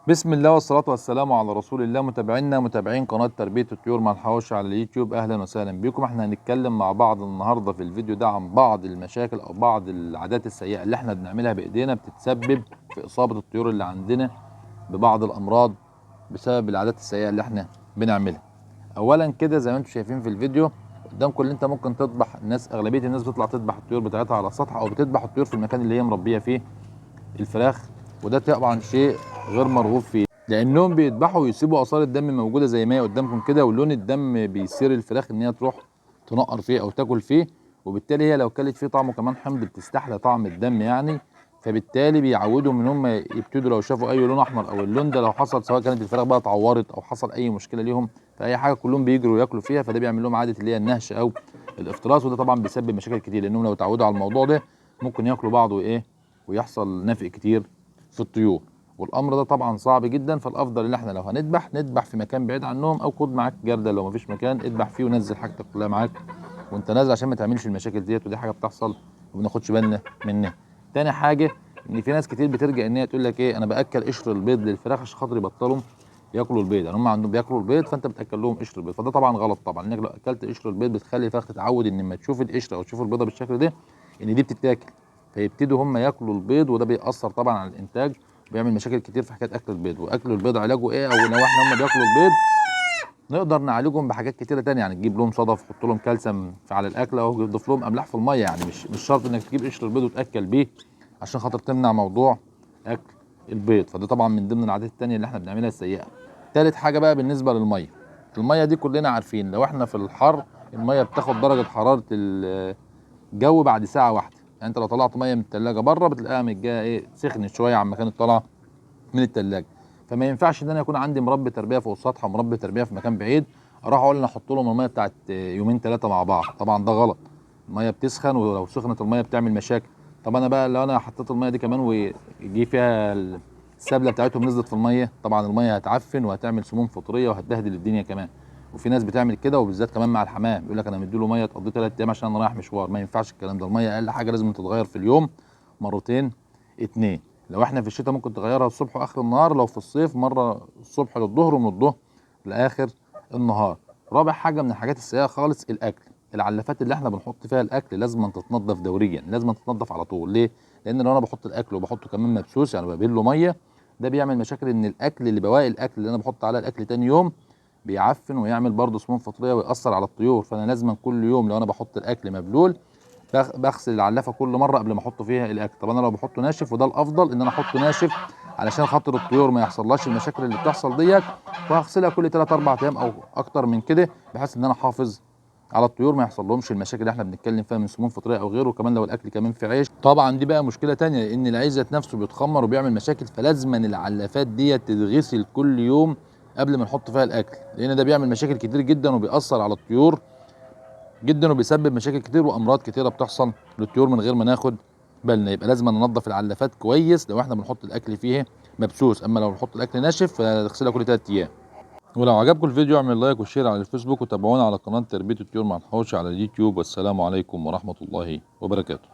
بسم الله والصلاة والسلام على رسول الله. متابعينا متابعين قناة تربية الطيور مع الحواوشي على اليوتيوب، أهلا وسهلا بكم. احنا هنتكلم مع بعض النهاردة في الفيديو ده عن بعض المشاكل أو بعض العادات السيئة اللي احنا بنعملها بإيدينا بتتسبب في إصابة الطيور اللي عندنا ببعض الأمراض بسبب العادات السيئة اللي احنا بنعملها. أولا كده زي ما انتم شايفين في الفيديو قدامكم اللي انت ممكن تذبح، أغلبية الناس بتطلع تذبح الطيور بتاعتها على السطح أو بتذبح الطيور في المكان اللي هي مربية فيه الفراخ، وده طبعا شيء غير مرغوب فيه لانهم بيذبحوا ويسيبوا اثار الدم موجوده زي ما هي قدامكم كده، ولون الدم بيصير الفراخ ان هي تروح تنقر فيه او تاكل فيه، وبالتالي هي لو كلت فيه طعمه كمان حمض بتستحلى طعم الدم يعني. فبالتالي بيعودهم ان هم يبتدوا لو شافوا اي لون احمر او اللون ده لو حصل، سواء كانت الفراخ بقى اتعورت او حصل اي مشكله ليهم في اي حاجه، كلهم بيجروا ياكلوا فيها. فده بيعمل لهم عاده اللي هي النهش او الافتراس، وده طبعا بيسبب مشاكل كتير لانهم لو اتعودوا على الموضوع ده ممكن ياكلوا بعض ويحصل نفق كتير في الطيور، والامر ده طبعا صعب جدا. فالافضل ان احنا لو نذبح في مكان بعيد عنهم، او خد معاك جردل لو مفيش مكان اذبح فيه ونزل حاجتك كلها معاك وانت نازل عشان ما تعملش المشاكل ديت، ودي حاجه بتحصل وما بناخدش بالنا منها. تاني حاجه ان في ناس كتير بترجع ان هي تقول لك ايه، انا باكل قشر البيض للفراخ عشان خاطر يبطلوا ياكلوا البيض، يعني هم عندهم بياكلوا البيض فانت بتاكل لهم قشر البيض، فده طبعا غلط طبعا. انك لو اكلت قشر البيض بتخلي الفراخ تتعود ان لما تشوف القشره او تشوف البيضه بالشكل ده ان دي بتتاكل، فيبتدوا هم ياكلوا البيض، وده بيأثر طبعا على الانتاج، بيعمل مشاكل كتير في حكايه اكل البيض. واكل البيض علاجه ايه؟ او لو احنا هم بياكلوا البيض نقدر نعالجهم بحاجات كتيره تانية، يعني تجيب لهم صدف، تحط لهم كالسيوم على الاكل، او تضيف لهم املاح في الميه. يعني مش شرط انك تجيب قشر البيض وتاكل بيه عشان خاطر تمنع موضوع اكل البيض، فده طبعا من ضمن العادات التانية اللي احنا بنعملها السيئه. تالت حاجه بقى بالنسبه للميه، الميه دي كلنا عارفين لو احنا في الحر الميه بتاخد درجه حراره الجو بعد ساعه واحده. يعني انت لو طلعت ميه من الثلاجه بره بتلاقيها متجاه سخنت شويه عن ما كانت طالعه من الثلاجه. فما ينفعش ان انا يكون عندي مربي تربيه فوق السطح ومربي تربيه في مكان بعيد اروح اقول انا احط لهم الميه بتاعت يومين ثلاثه مع بعض، طبعا ده غلط. الميه بتسخن، ولو سخنت الميه بتعمل مشاكل. طب انا بقى لو انا حطيت الميه دي كمان ويجي فيها السبله بتاعتهم نزلت في الميه، طبعا الميه هتعفن وهتعمل سموم فطريه وهتبهدل الدنيا كمان. وفي ناس بتعمل كده، وبالذات كمان مع الحمام يقول لك انا مديله ميه تقضيه 3 ايام عشان انا رايح مشوار. ما ينفعش الكلام ده، الميه اقل حاجه لازم تتغير في اليوم مرتين اتنين. لو احنا في الشتاء ممكن تغيرها الصبح واخر النهار، لو في الصيف مره الصبح للظهر ومن الظهر لاخر النهار. رابع حاجه من الحاجات السيئه خالص الاكل، العلافات اللي احنا بنحط فيها الاكل لازم تتنضف دوريا، لازم تتنضف على طول. ليه؟ لان لو انا بحط الاكل وبحطه كمان مبسوس يعني ببله ميه، ده بيعمل مشاكل ان الاكل اللي بواقي الاكل اللي انا بحط على الاكل تاني يوم بيعفن ويعمل برضه سموم فطريه ويأثر على الطيور. فانا لازم كل يوم لو انا بحط الاكل مبلول بغسل العلافه كل مره قبل ما احط فيها الاكل. طب انا لو بحطه ناشف، وده الافضل ان انا احطه ناشف علشان خاطر الطيور ما يحصلهاش المشاكل اللي بتحصل ديت، وهغسلها كل 3 4 ايام او اكتر من كده، بحيث ان انا احافظ على الطيور ما يحصل لهمش المشاكل اللي احنا بنتكلم فيها من سموم فطريه او غيره. وكمان لو الاكل كمان في عيش، طبعا دي بقى مشكله تانية لان العيش ذات نفسه بيتخمر وبيعمل مشاكل، فلازما العلافات ديت تتغسل كل يوم قبل ما نحط فيها الاكل، لان ده بيعمل مشاكل كتير جدا وبيأثر على الطيور جدا وبيسبب مشاكل كتير وامراض كتيره بتحصل للطيور من غير ما ناخد بالنا. يبقى لازم ننظف العلافات كويس لو احنا بنحط الاكل فيه مبسوس، اما لو بنحط الاكل ناشف فنغسلها كل 3 ايام. ولو عجبكم الفيديو اعمل لايك وشير على الفيسبوك، وتابعونا على قناه تربيه الطيور مع الحوشي على اليوتيوب. والسلام عليكم ورحمه الله وبركاته.